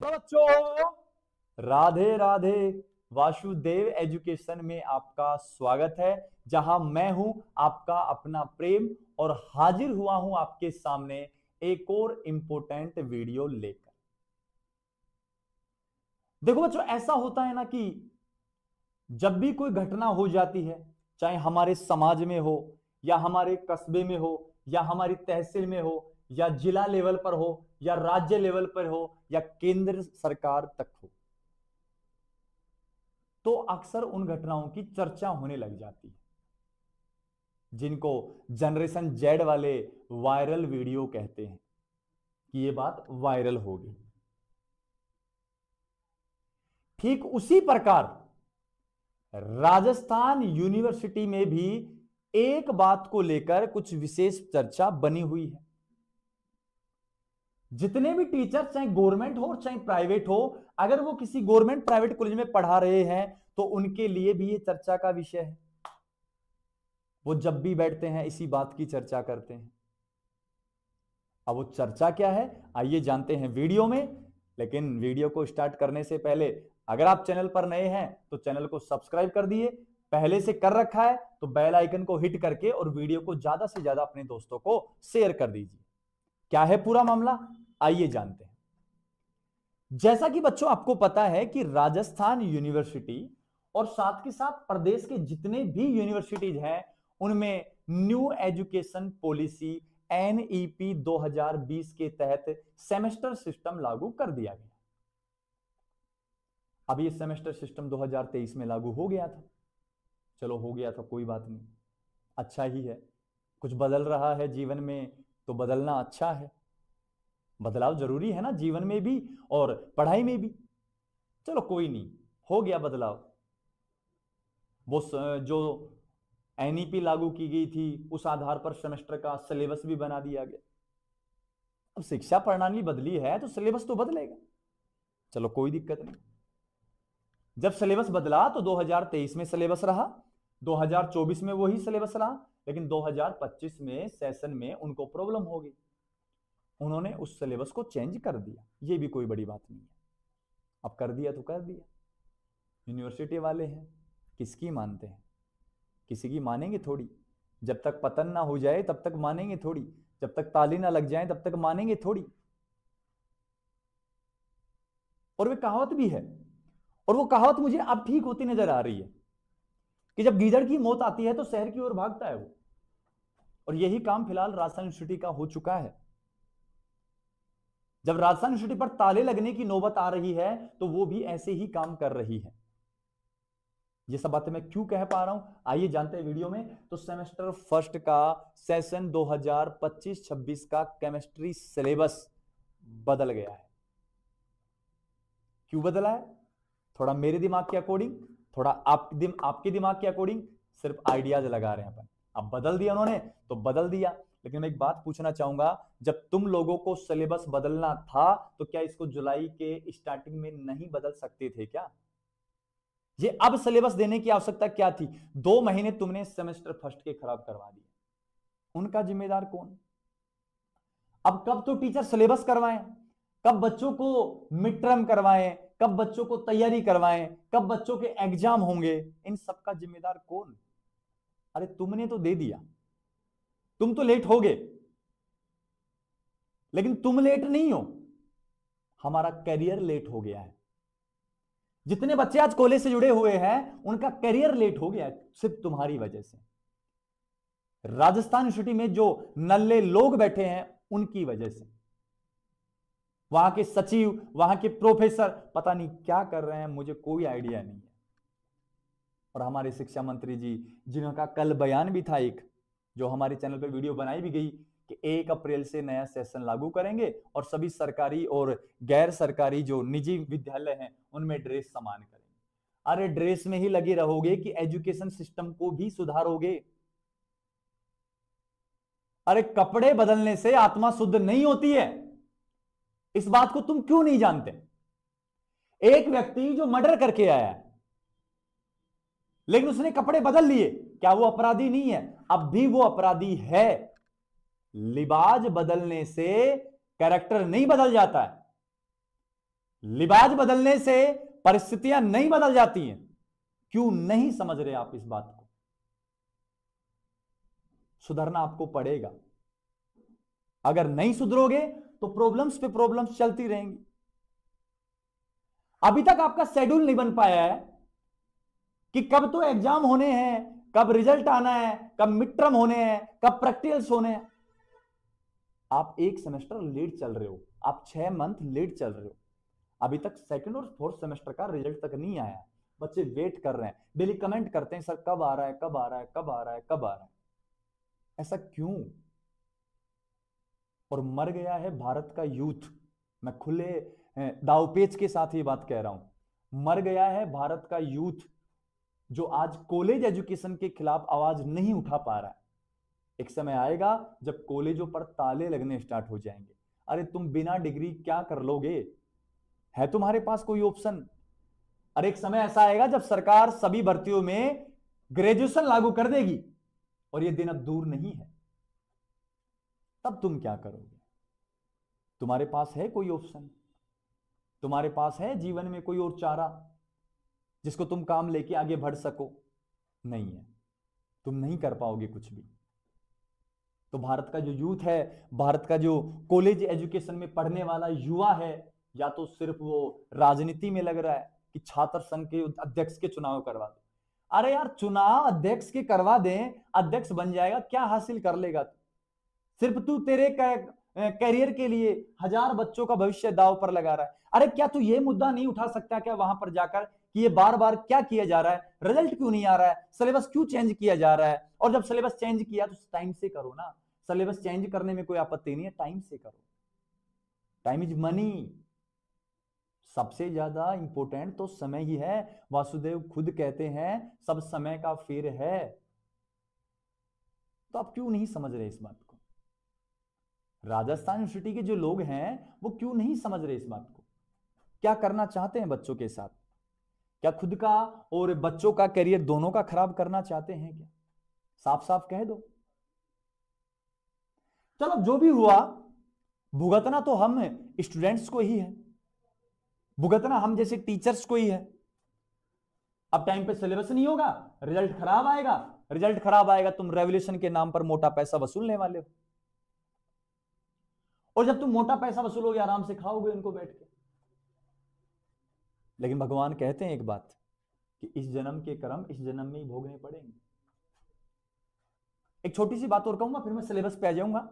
तो बच्चों, राधे राधे। वासुदेव एजुकेशन में आपका स्वागत है, जहां मैं हूं आपका अपना प्रेम और हाजिर हुआ हूं आपके सामने एक और इंपॉर्टेंट वीडियो लेकर। देखो बच्चों, ऐसा होता है ना कि जब भी कोई घटना हो जाती है, चाहे हमारे समाज में हो या हमारे कस्बे में हो या हमारी तहसील में हो या जिला लेवल पर हो या राज्य लेवल पर हो या केंद्र सरकार तक हो, तो अक्सर उन घटनाओं की चर्चा होने लग जाती है, जिनको जनरेशन जेड वाले वायरल वीडियो कहते हैं कि ये बात वायरल हो गई। ठीक उसी प्रकार राजस्थान यूनिवर्सिटी में भी एक बात को लेकर कुछ विशेष चर्चा बनी हुई है। जितने भी टीचर, चाहे गवर्नमेंट हो चाहे प्राइवेट हो, अगर वो किसी गवर्नमेंट प्राइवेट कॉलेज में पढ़ा रहे हैं तो उनके लिए भी ये चर्चा का विषय है। वो जब भी बैठते हैं इसी बात की चर्चा करते हैं। अब वो चर्चा क्या है, आइए जानते हैं वीडियो में। लेकिन वीडियो को स्टार्ट करने से पहले अगर आप चैनल पर नए हैं तो चैनल को सब्सक्राइब कर दिए, पहले से कर रखा है तो बेल आइकन को हिट करके और वीडियो को ज्यादा से ज्यादा अपने दोस्तों को शेयर कर दीजिए। क्या है पूरा मामला, आइए जानते हैं। जैसा कि बच्चों आपको पता है कि राजस्थान यूनिवर्सिटी और साथ के साथ प्रदेश के जितने भी यूनिवर्सिटीज हैं उनमें न्यू एजुकेशन पॉलिसी NEP 2020 के तहत सेमेस्टर सिस्टम लागू कर दिया गया। अब ये सेमेस्टर सिस्टम 2023 में लागू हो गया था। चलो हो गया था, कोई बात नहीं, अच्छा ही है। कुछ बदल रहा है जीवन में तो बदलना अच्छा है। बदलाव जरूरी है ना, जीवन में भी और पढ़ाई में भी। चलो कोई नहीं, हो गया बदलाव। वो जो NEP लागू की गई थी उस आधार पर सेमेस्टर का सिलेबस भी बना दिया गया। अब शिक्षा प्रणाली बदली है तो सिलेबस तो बदलेगा, चलो कोई दिक्कत नहीं। जब सिलेबस बदला तो 2023 में सिलेबस रहा, 2024 में वही सिलेबस रहा, लेकिन 2025 में सेशन में उनको प्रॉब्लम हो गई, उन्होंने उस सिलेबस को चेंज कर दिया। ये भी कोई बड़ी बात नहीं है, अब कर दिया तो कर दिया। यूनिवर्सिटी वाले हैं, किसकी मानते हैं, किसी की मानेंगे थोड़ी। जब तक पतन ना हो जाए तब तक मानेंगे थोड़ी, जब तक ताली ना लग जाए तब तक मानेंगे थोड़ी। और वे कहावत भी है, और वो कहावत मुझे अब ठीक होती नजर आ रही है कि जब गीदड़ की मौत आती है तो शहर की ओर भागता है वो। और यही काम फिलहाल राजस्थान यूनिवर्सिटी का हो चुका है। जब राजस्थान यूनिवर्सिटी पर ताले लगने की नौबत आ रही है तो वो भी ऐसे ही काम कर रही है। ये सब बातें मैं क्यों कह पा रहा हूं, आइए जानते हैं वीडियो में। तो सेमेस्टर फर्स्ट का सेशन 2025-26 का केमिस्ट्री सिलेबस बदल गया है। क्यों बदला है, थोड़ा मेरे दिमाग के अकॉर्डिंग, थोड़ा आपके दिमाग के अकॉर्डिंग सिर्फ आइडियाज लगा रहे हैं अपन। अब बदल दिया उन्होंने तो बदल दिया, लेकिन मैं एक बात पूछना चाहूंगा, जब तुम लोगों को सिलेबस बदलना था तो क्या इसको जुलाई के स्टार्टिंग में नहीं बदल सकते थे क्या? ये अब सिलेबस देने की आवश्यकता क्या थी? 2 महीने तुमने सेमेस्टर फर्स्ट के खराब करवा दिए, उनका जिम्मेदार कौन? अब कब तो टीचर सिलेबस करवाएं, कब बच्चों को मिड टर्म करवाएं, कब बच्चों को तैयारी करवाएं, कब बच्चों के एग्जाम होंगे, इन सब का जिम्मेदार कौन? अरे तुमने तो दे दिया, तुम तो लेट हो गए, लेकिन तुम लेट नहीं हो, हमारा करियर लेट हो गया है। जितने बच्चे आज कॉलेज से जुड़े हुए हैं उनका करियर लेट हो गया है सिर्फ तुम्हारी वजह से। राजस्थान यूनिवर्सिटी में जो नल्ले लोग बैठे हैं उनकी वजह से, वहां के सचिव, वहां के प्रोफेसर पता नहीं क्या कर रहे हैं, मुझे कोई आइडिया नहीं है। और हमारे शिक्षा मंत्री जी, जिनका कल बयान भी था एक, जो हमारे चैनल पर वीडियो बनाई भी गई कि 1 अप्रैल से नया सेशन लागू करेंगे और सभी सरकारी और गैर सरकारी जो निजी विद्यालय हैं उनमें ड्रेस समान करेंगे। अरे ड्रेस में ही लगे रहोगे कि एजुकेशन सिस्टम को भी सुधारोगे? अरे कपड़े बदलने से आत्मा शुद्ध नहीं होती है, इस बात को तुम क्यों नहीं जानते? एक व्यक्ति जो मर्डर करके आया है लेकिन उसने कपड़े बदल लिए, क्या वो अपराधी नहीं है? अब भी वो अपराधी है। लिबाज बदलने से कैरेक्टर नहीं बदल जाता है, लिबाज बदलने से परिस्थितियां नहीं बदल जाती हैं। क्यों नहीं समझ रहे आप इस बात को? सुधरना आपको पड़ेगा। अगर नहीं सुधरोगे तो प्रॉब्लम्स पे प्रॉब्लम्स चलती रहेंगी। अभी तक आपका शेड्यूल नहीं बन पाया है कि कब तो एग्जाम होने हैं, कब रिजल्ट आना है, कब मिड टर्म होने हैं, कब प्रैक्टिकल्स होने हैं। आप एक सेमेस्टर लेट चल रहे हो, आप 6 मंथ लेट चल रहे हो। अभी तक सेकंड और फोर्थ सेमेस्टर का रिजल्ट तक नहीं आया। बच्चे वेट कर रहे हैं, डेली कमेंट करते हैं, सर कब आ रहा है, कब आ रहा है, कब आ रहा है, कब आ रहा है। ऐसा क्यों? और मर गया है भारत का यूथ। मैं खुले दावपेच के साथ ये बात कह रहा हूं, मर गया है भारत का यूथ, जो आज कॉलेज एजुकेशन के खिलाफ आवाज नहीं उठा पा रहा है। एक समय आएगा जब कॉलेजों पर ताले लगने स्टार्ट हो जाएंगे। अरे तुम बिना डिग्री क्या कर लोगे? है तुम्हारे पास कोई ऑप्शन? अरे एक समय ऐसा आएगा जब सरकार सभी भर्तियों में ग्रेजुएशन लागू कर देगी, और यह दिन अब दूर नहीं है। तब तुम क्या करोगे? तुम्हारे पास है कोई ऑप्शन? तुम्हारे पास है जीवन में कोई और चारा जिसको तुम काम लेके आगे बढ़ सको? नहीं है। तुम नहीं कर पाओगे कुछ भी। तो भारत का जो यूथ है, भारत का जो कॉलेज एजुकेशन में पढ़ने वाला युवा है, या तो सिर्फ वो राजनीति में लग रहा है कि छात्र संघ के अध्यक्ष के चुनाव करवा दो। अरे यार, चुनाव अध्यक्ष के करवा दें, अध्यक्ष बन जाएगा, क्या हासिल कर लेगा तू? सिर्फ तू तेरे करियर के लिए 1000 बच्चों का भविष्य दांव पर लगा रहा है। अरे क्या तू ये मुद्दा नहीं उठा सकता क्या वहां पर जाकर कि ये बार बार क्या किया जा रहा है, रिजल्ट क्यों नहीं आ रहा है, सिलेबस क्यों चेंज किया जा रहा है? और जब सिलेबस चेंज किया तो टाइम से करो ना। सिलेबस चेंज करने में कोई आपत्ति नहीं है, टाइम से करो। Time is money. सबसे ज्यादा इंपॉर्टेंट तो समय ही है। वासुदेव खुद कहते हैं सब समय का फेर है। तो आप क्यों नहीं समझ रहे इस बात को? राजस्थान यूनिवर्सिटी के जो लोग हैं वो क्यों नहीं समझ रहे इस बात को? क्या करना चाहते हैं बच्चों के साथ? क्या खुद का और बच्चों का करियर दोनों का खराब करना चाहते हैं क्या? साफ साफ कह दो। चलो जो भी हुआ, भुगतना तो हम स्टूडेंट्स को ही है, भुगतना हम जैसे टीचर्स को ही है। अब टाइम पे सिलेबस नहीं होगा, रिजल्ट खराब आएगा। रिजल्ट खराब आएगा, तुम रेवोल्यूशन के नाम पर मोटा पैसा वसूलने वाले हो, और जब तुम मोटा पैसा वसूलोगे आराम से खाओगे उनको बैठ के। लेकिन भगवान कहते हैं एक बात कि इस जन्म के कर्म इस जन्म में ही भोगने पड़ेंगे। एक छोटी सी बात और कहूंगा, फिर मैं सिलेबस पे आ जाऊंगा।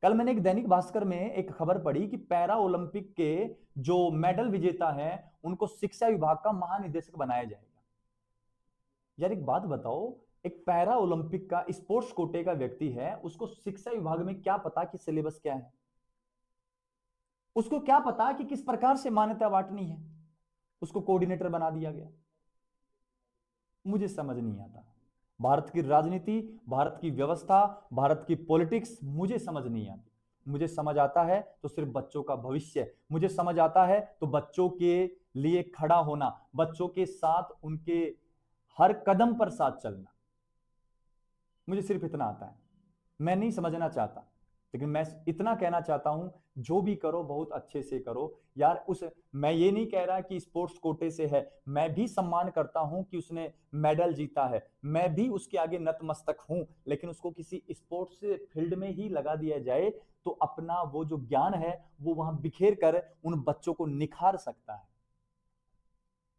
कल मैंने एक दैनिक भास्कर में एक खबर पढ़ी कि पैरा ओलंपिक के जो मेडल विजेता है उनको शिक्षा विभाग का महानिदेशक बनाया जाएगा। यार एक बात बताओ, एक पैरा ओलंपिक का स्पोर्ट्स कोटे का व्यक्ति है, उसको शिक्षा विभाग में क्या पता कि सिलेबस क्या है? उसको क्या पता कि किस प्रकार से मान्यता बांटनी है? उसको कोऑर्डिनेटर बना दिया गया। मुझे समझ नहीं आता। भारत की राजनीति, भारत की व्यवस्था, भारत की पॉलिटिक्स मुझे समझ नहीं आती। मुझे समझ आता है तो सिर्फ बच्चों का भविष्य, मुझे समझ आता है तो बच्चों के लिए खड़ा होना, बच्चों के साथ उनके हर कदम पर साथ चलना। मुझे सिर्फ इतना आता है। मैं नहीं समझना चाहता, लेकिन मैं इतना कहना चाहता हूं, जो भी करो बहुत अच्छे से करो यार। मैं ये नहीं कह रहा कि स्पोर्ट्स कोटे से है, मैं भी सम्मान करता हूं कि उसने मेडल जीता है, मैं भी उसके आगे नतमस्तक हूं, लेकिन उसको किसी स्पोर्ट्स फील्ड में ही लगा दिया जाए तो अपना वो जो ज्ञान है वो वहां बिखेर कर उन बच्चों को निखार सकता है।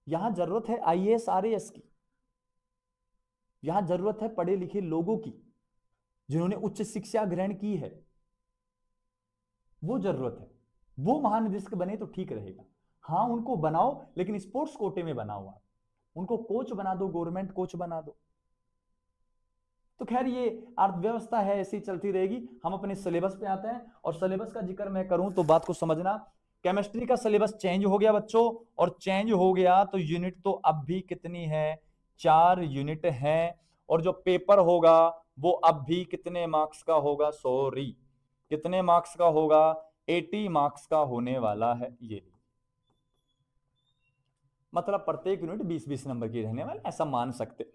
यहां जरूरत है IAS RAS की, यहां जरूरत है पढ़े लिखे लोगों की जिन्होंने उच्च शिक्षा ग्रहण की है, वो जरूरत है। वो महानिदेशक बने तो ठीक रहेगा। हाँ उनको बनाओ, लेकिन स्पोर्ट्स कोटे में बनाओ। आप उनको कोच बना दो, गवर्नमेंट कोच बना दो। तो खैर ये अर्थव्यवस्था है, ऐसी चलती रहेगी। हम अपने सिलेबस पे आते हैं, और सिलेबस का जिक्र मैं करूं तो बात को समझना। केमिस्ट्री का सिलेबस चेंज हो गया बच्चों, और चेंज हो गया तो यूनिट तो अब भी कितनी है, 4 यूनिट है। और जो पेपर होगा वो अब भी कितने मार्क्स का होगा, सॉरी कितने मार्क्स का होगा, 80 मार्क्स का होने वाला है। ये मतलब प्रत्येक यूनिट 20-20 नंबर की रहने वाली, ऐसा मान सकते।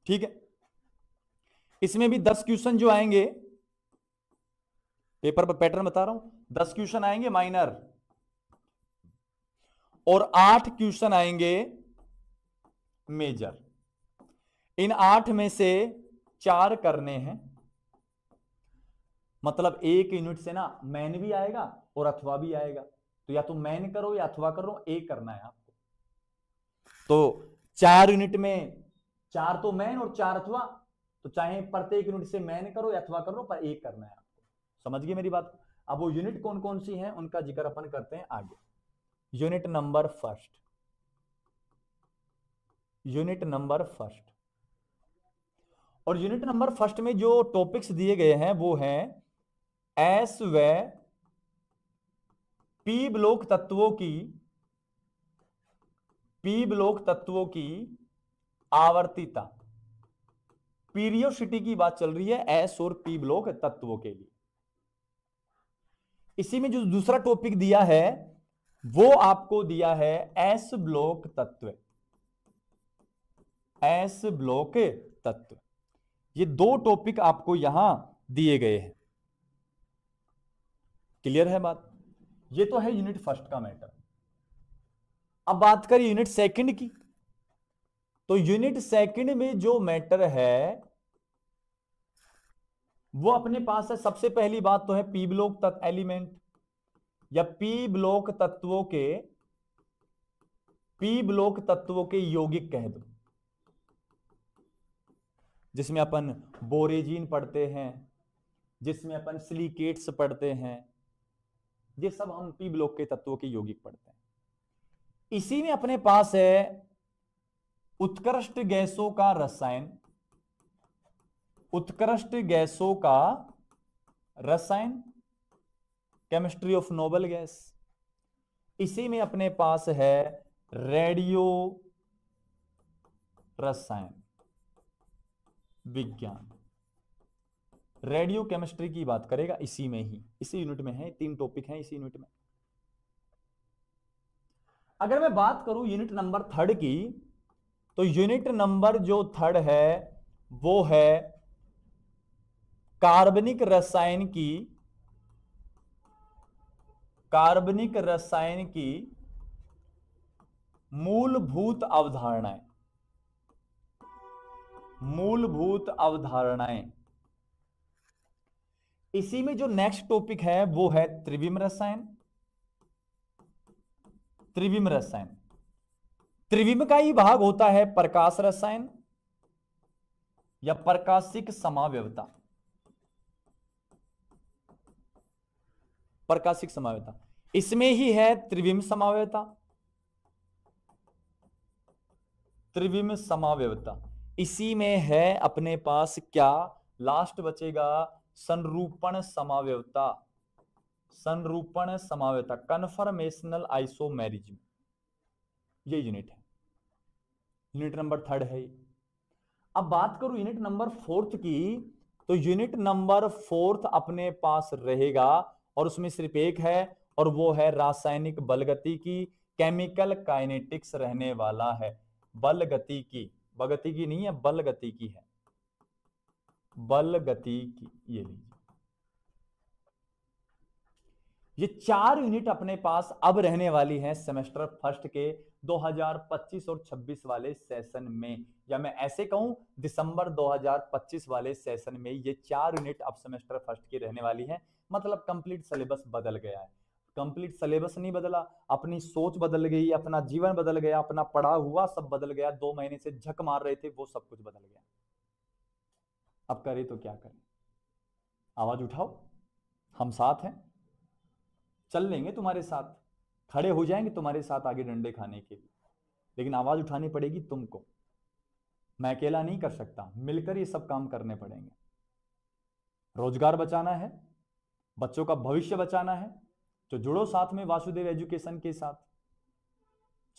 ठीक है, इसमें भी 10 क्वेश्चन जो आएंगे, पेपर पर पैटर्न बता रहा हूं, 10 क्वेश्चन आएंगे माइनर, और 8 क्वेश्चन आएंगे मेजर। इन 8 में से 4 करने हैं, मतलब एक यूनिट से ना मैन भी आएगा और अथवा भी आएगा, तो या तो मैन करो या अथवा करो, एक करना है आपको। तो 4 यूनिट में 4 तो मैन और 4 अथवा, तो चाहे प्रत्येक यूनिट से मैन करो या अथवा करो, पर एक करना है आपको। समझ गए मेरी बात? अब वो यूनिट कौन कौन सी हैं उनका जिक्र अपन करते हैं आगे। Unit number first, unit number first, और यूनिट नंबर फर्स्ट में जो टॉपिक्स दिए गए हैं वो हैं एस व पी ब्लॉक तत्वों की, पी ब्लॉक तत्वों की आवर्तीता, पीरियोडिसिटी की बात चल रही है एस और पी ब्लॉक तत्वों के लिए। इसी में जो दूसरा टॉपिक दिया है वो आपको दिया है एस ब्लॉक तत्व, एस ब्लॉक तत्व। ये 2 टॉपिक आपको यहां दिए गए हैं। क्लियर है बात? ये तो है यूनिट फर्स्ट का मैटर। अब बात करें यूनिट सेकंड की, तो यूनिट सेकंड में जो मैटर है वो अपने पास है। सबसे पहली बात तो है पी ब्लॉक तत्व एलिमेंट, या पी ब्लॉक तत्वों के, पी ब्लॉक तत्वों के यौगिक कह दो, जिसमें अपन बोरेजीन पढ़ते हैं, जिसमें अपन सिलिकेट्स पढ़ते हैं, ये सब हम पी ब्लॉक के तत्वों के यौगिक पढ़ते हैं। इसी में अपने पास है उत्कृष्ट गैसों का रसायन, उत्कृष्ट गैसों का रसायन, केमिस्ट्री ऑफ नोबल गैस। इसी में अपने पास है रेडियो रसायन विज्ञान, रेडियो केमिस्ट्री की बात करेगा इसी में ही, इसी यूनिट में है। 3 टॉपिक हैं इसी यूनिट में। अगर मैं बात करूं यूनिट नंबर 3 की, तो यूनिट नंबर जो 3 है वो है कार्बनिक रसायन की, कार्बनिक रसायन की मूलभूत अवधारणाएं, मूलभूत अवधारणाएं। इसी में जो नेक्स्ट टॉपिक है वो है त्रिविम रसायन, त्रिविम रसायन। त्रिविम का ही भाग होता है प्रकाश रसायन या प्रकाशिक समावयवता, प्रकाशिक समावयवता। इसमें ही है त्रिविम समावयवता, त्रिविम समावयवता। इसी में है अपने पास क्या, लास्ट बचेगा संरूपण समावयवता, संरूपण समावयवता, कन्फर्मेशनल आइसोमेरिज्म। ये यूनिट है, यूनिट नंबर 3 है। अब बात करूं यूनिट नंबर 4 की, तो यूनिट नंबर 4 अपने पास रहेगा और उसमें सिर्फ एक है, और वो है रासायनिक बलगति की, केमिकल काइनेटिक्स रहने वाला है। बलगति की, बगति की नहीं है, बलगति की है, बलगति की। ये लीजिए, ये 4 यूनिट अपने पास अब रहने वाली हैं सेमेस्टर फर्स्ट के 2025 और 26 वाले सेशन में, या मैं ऐसे कहूं दिसंबर 2025 वाले सेशन में ये 4 यूनिट अब सेमेस्टर फर्स्ट की रहने वाली है। मतलब कंप्लीट सिलेबस बदल गया है। कंप्लीट सिलेबस नहीं बदला, अपनी सोच बदल गई, अपना जीवन बदल गया, अपना पढ़ा हुआ सब बदल गया। 2 महीने से झक मार रहे थे वो सब कुछ बदल गया। अब करें तो क्या करें? आवाज उठाओ, हम साथ हैं, चल लेंगे तुम्हारे साथ, खड़े हो जाएंगे तुम्हारे साथ आगे डंडे खाने के लिए, लेकिन आवाज उठानी पड़ेगी तुमको। मैं अकेला नहीं कर सकता, मिलकर ये सब काम करने पड़ेंगे। रोजगार बचाना है, बच्चों का भविष्य बचाना है, तो जुड़ो साथ में वासुदेव एजुकेशन के साथ।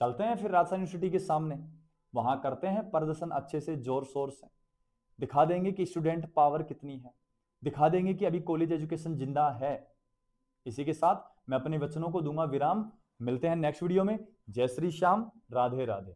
चलते हैं फिर राजस्थान यूनिवर्सिटी के सामने, वहां करते हैं प्रदर्शन अच्छे से, जोर शोर से दिखा देंगे कि स्टूडेंट पावर कितनी है, दिखा देंगे कि अभी कॉलेज एजुकेशन जिंदा है। इसी के साथ मैं अपने वचनों को दूंगा विराम। मिलते हैं नेक्स्ट वीडियो में। जय श्री श्याम, राधे राधे।